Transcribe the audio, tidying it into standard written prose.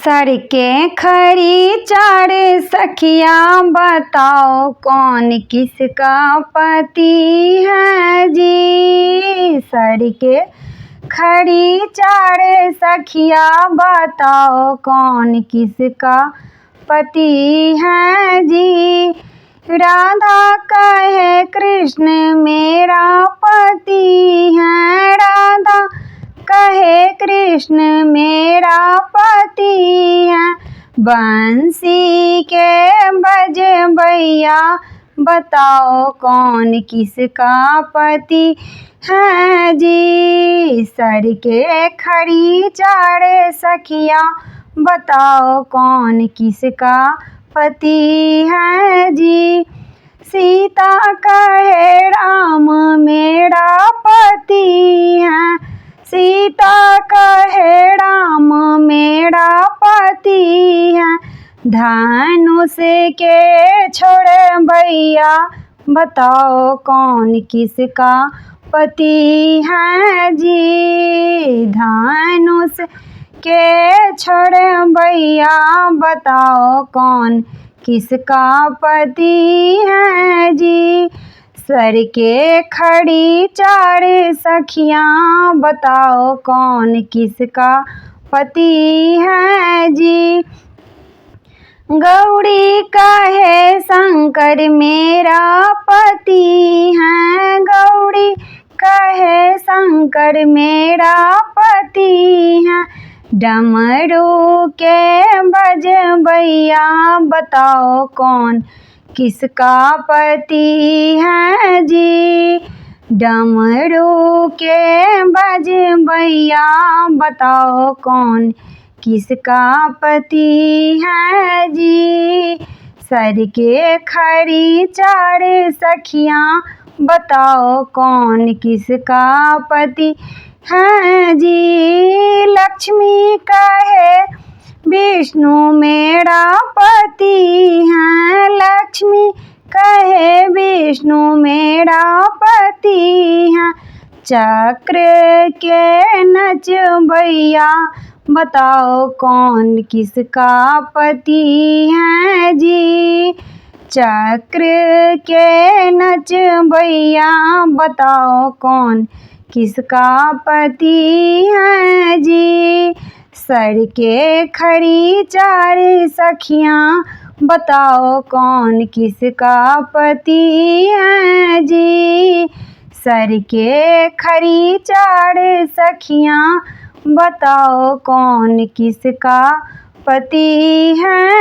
Sir के खड़ी चार सखियाँ बताओ कौन किसका पति है जी। सर के खड़ी चार सखियाँ बताओ कौन किसका पति है जी। राधा कहे कृष्ण मेरा पति है, राधा कहे कृष्ण मेरा पति है। बंसी के बजबैया बताओ कौन किसका पति है जी। सर के खड़ी चार सखियाँ बताओ कौन किसका पति है जी। सीता कहे राम मेरा पति है, सीता कहे राम मेरा पति है। धनुष के छोड़ भैया बताओ कौन किसका पति है जी। धनुष के छोड़ भैया बताओ कौन किसका पति है जी। सर के खड़ी चार सखियाँ बताओ कौन किसका पति है जी। गौरी कहे शंकर मेरा पति है, गौरी कहे शंकर मेरा पति है। डमरू के बजबैया बताओ कौन किसका पति है जी। डमरू के बजबैया बताओ कौन किसका पति है जी। सर के खड़ी चार सखियाँ बताओ कौन किसका पति है जी। लक्ष्मी कहे विष्णु मेरा पति है, लक्ष्मी कहे विष्णु मेरा पति है। चक्र के नचबैया बताओ कौन किसका पति है जी। चक्र के नचबैया बताओ कौन किसका पति है जी। सर के खड़ी चार सखियाँ बताओ कौन किसका पति है जी। सर के खड़ी चार सखियाँ बताओ कौन किसका पति है